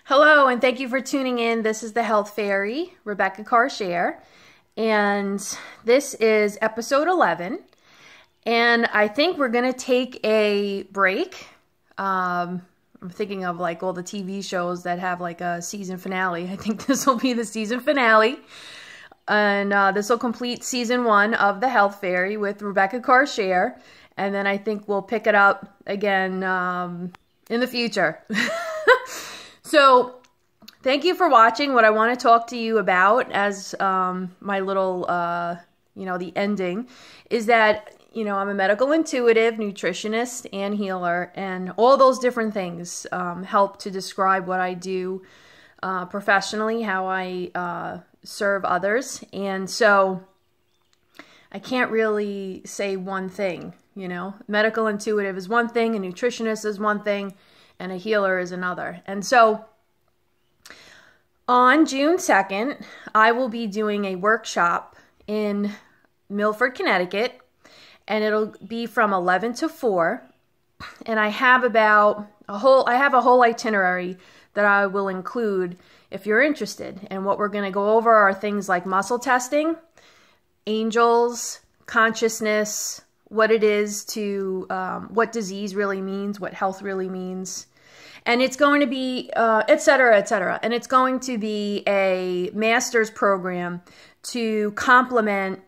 Hello, and thank you for tuning in. This is the Health Fairy, Rebecca Carshare, and this is episode 11. And I think we're going to take a break. I'm thinking of like all the TV shows that have like a season finale. I think this will be the season finale. And this will complete season 1 of the Health Fairy with Rebecca Carshare. And then I think we'll pick it up again in the future. So, thank you for watching. What I want to talk to you about as my little, the ending is that, I'm a medical intuitive, nutritionist, and healer, and all those different things help to describe what I do professionally, how I serve others. And so, I can't really say one thing, Medical intuitive is one thing, a nutritionist is one thing, and a healer is another. And so on June 2nd, I will be doing a workshop in Milford, Connecticut, and it'll be from 11 to 4. And I have a whole itinerary that I will include if you're interested. And what we're going to go over are things like muscle testing, angels, consciousness, what it is to, what disease really means, what health really means. And it's going to be, et cetera, et cetera. And it's going to be a master's program to complement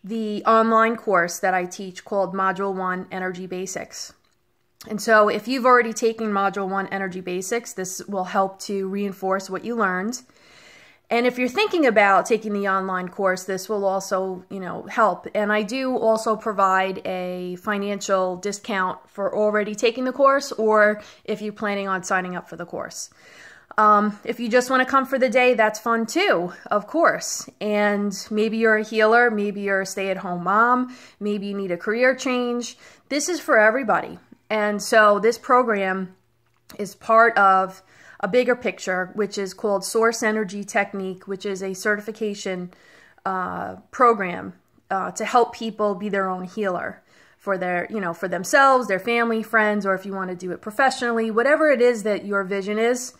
the online course that I teach called Module 1 Energy Basics. And so if you've already taken Module 1 Energy Basics, this will help to reinforce what you learned. And if you're thinking about taking the online course, this will also, help. And I do also provide a financial discount for already taking the course, or if you're planning on signing up for the course. If you just want to come for the day, that's fun too, of course. And maybe you're a healer, maybe you're a stay-at-home mom, maybe you need a career change. This is for everybody. And so this program is part of a bigger picture, which is called Source Energy Technique, which is a certification program to help people be their own healer for their, for themselves, their family, friends, or if you want to do it professionally, whatever it is that your vision is,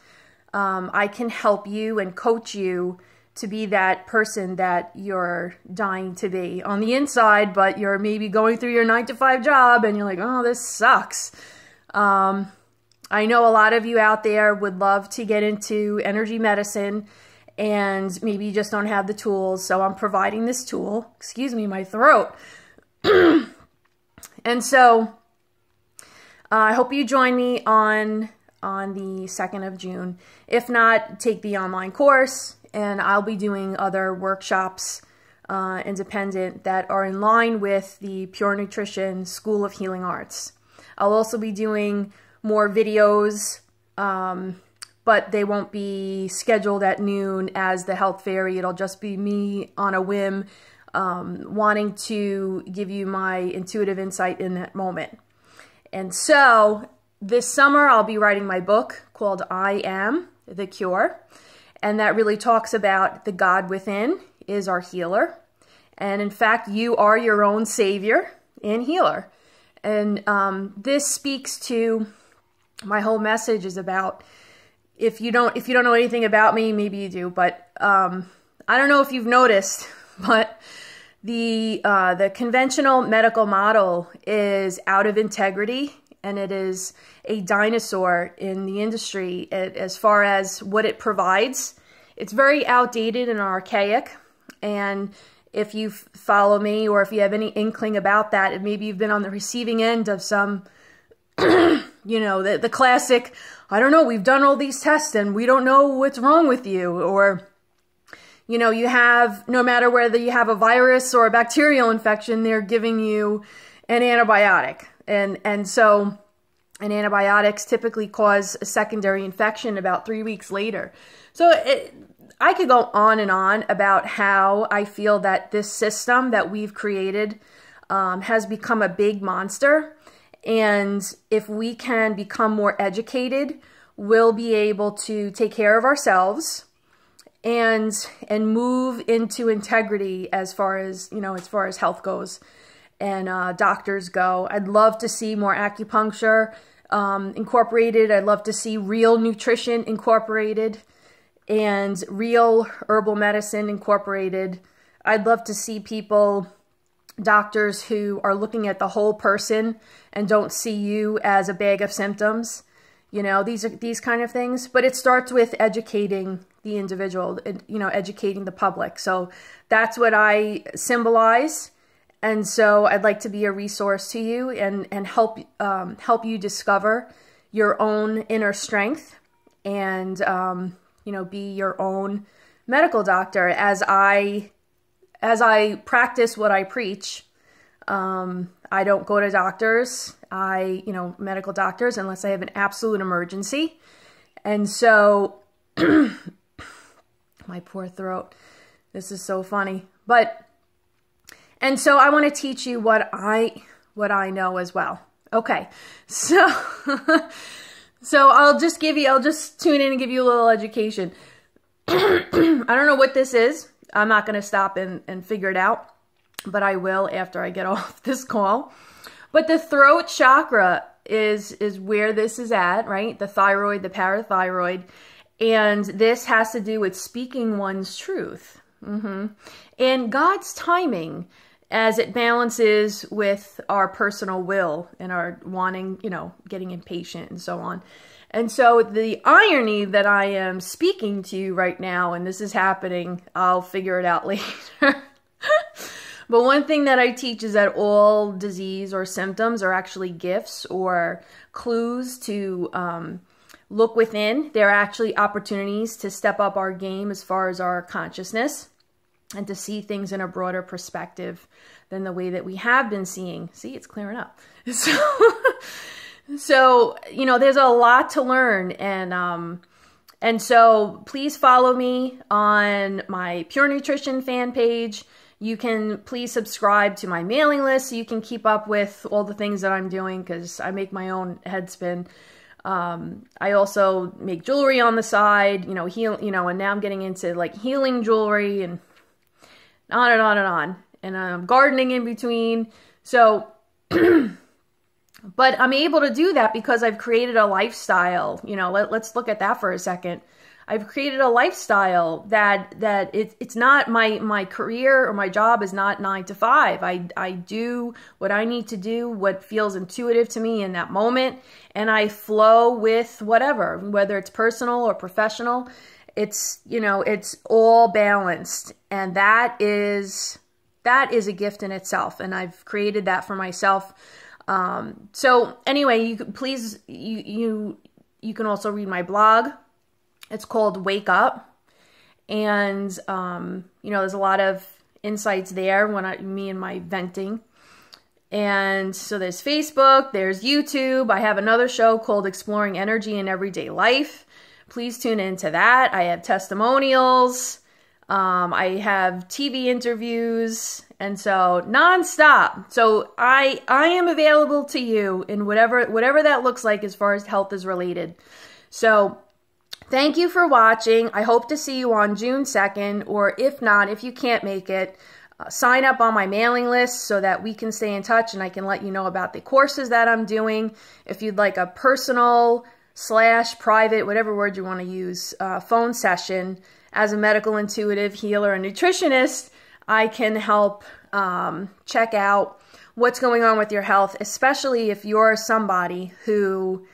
I can help you and coach you to be that person that you're dying to be on the inside, but you're maybe going through your 9-to-5 job and you're like, oh, this sucks. I know a lot of you out there would love to get into energy medicine and maybe you just don't have the tools. So I'm providing this tool. Excuse me, my throat. And so I hope you join me on the 2nd of June. If not, take the online course, and I'll be doing other workshops independent that are in line with the Pure Nutrition School of Healing Arts. I'll also be doing more videos, but they won't be scheduled at noon as the Health Fairy. It'll just be me on a whim, wanting to give you my intuitive insight in that moment. And so this summer I'll be writing my book called I Am the Cure, and that really talks about the God within is our healer. And in fact, you are your own savior and healer. And this speaks to my whole message is about, if you don't know anything about me, maybe you do, but I don't know if you've noticed, but the conventional medical model is out of integrity, and it is a dinosaur in the industry as far as what it provides. It's very outdated and archaic, and if you follow me or if you have any inkling about that, and maybe you've been on the receiving end of some the classic, I don't know, we've done all these tests and we don't know what's wrong with you. Or, you have, no matter whether you have a virus or a bacterial infection, they're giving you an antibiotic. And so, and antibiotics typically cause a secondary infection about 3 weeks later. So I could go on and on about how I feel that this system that we've created has become a big monster. And if we can become more educated, we'll be able to take care of ourselves and move into integrity as far as, as far as health goes and doctors go. I'd love to see more acupuncture incorporated. I'd love to see real nutrition incorporated and real herbal medicine incorporated. I'd love to see people, doctors who are looking at the whole person and don't see you as a bag of symptoms. You know, these kind of things. But it starts with educating the individual, you know, educating the public. So that's what I symbolize. And so I'd like to be a resource to you and help you discover your own inner strength and, you know, be your own medical doctor as I practice what I preach. I don't go to doctors, medical doctors, unless I have an absolute emergency. And so, my poor throat, this is so funny. And so I want to teach you what I know as well. Okay, so, I'll just tune in and give you a little education. I don't know what this is. I'm not going to stop and figure it out, but I will after I get off this call. But the throat chakra is where this is at, right? The thyroid, the parathyroid. And this has to do with speaking one's truth. And God's timing as it balances with our personal will and our wanting, you know, getting impatient and so on. And so the irony that I am speaking to you right now, and this is happening, I'll figure it out later. But one thing that I teach is that all disease or symptoms are actually gifts or clues to look within. They're actually opportunities to step up our game as far as our consciousness and to see things in a broader perspective than the way that we have been seeing. See, it's clearing up. So, you know, there's a lot to learn. And so please follow me on my Pure Nutrition fan page. You can please subscribe to my mailing list so you can keep up with all the things that I'm doing, because I make my own head spin. I also make jewelry on the side, you know, and now I'm getting into like healing jewelry and on and on and on. And I'm gardening in between. So, but I'm able to do that because I've created a lifestyle. You know, let's look at that for a second. I've created a lifestyle that it's not my career or my job is not 9 to 5. I do what I need to do, what feels intuitive to me in that moment, and I flow with whatever, whether it's personal or professional. It's, you know, it's all balanced, and that is a gift in itself, and I've created that for myself. So anyway, you can also read my blog. It's called Wake Up. And, you know, there's a lot of insights there me and my venting. And so there's Facebook, there's YouTube. I have another show called Exploring Energy in Everyday Life. Please tune into that. I have testimonials. I have TV interviews. And so nonstop. So I am available to you in whatever that looks like as far as health is related. So thank you for watching. I hope to see you on June 2nd, or if not, if you can't make it, sign up on my mailing list so that we can stay in touch and I can let you know about the courses that I'm doing. If you'd like a personal / private, whatever word you want to use, phone session as a medical intuitive healer and nutritionist, I can help check out what's going on with your health, especially if you're somebody who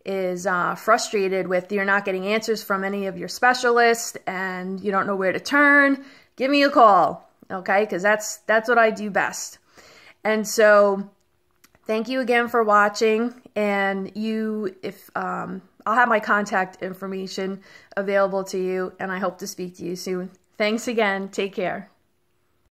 is frustrated with you're not getting answers from any of your specialists and you don't know where to turn. Give me a call, okay? Because that's what I do best. And so thank you again for watching. And I'll have my contact information available to you, and I hope to speak to you soon. Thanks again. Take care.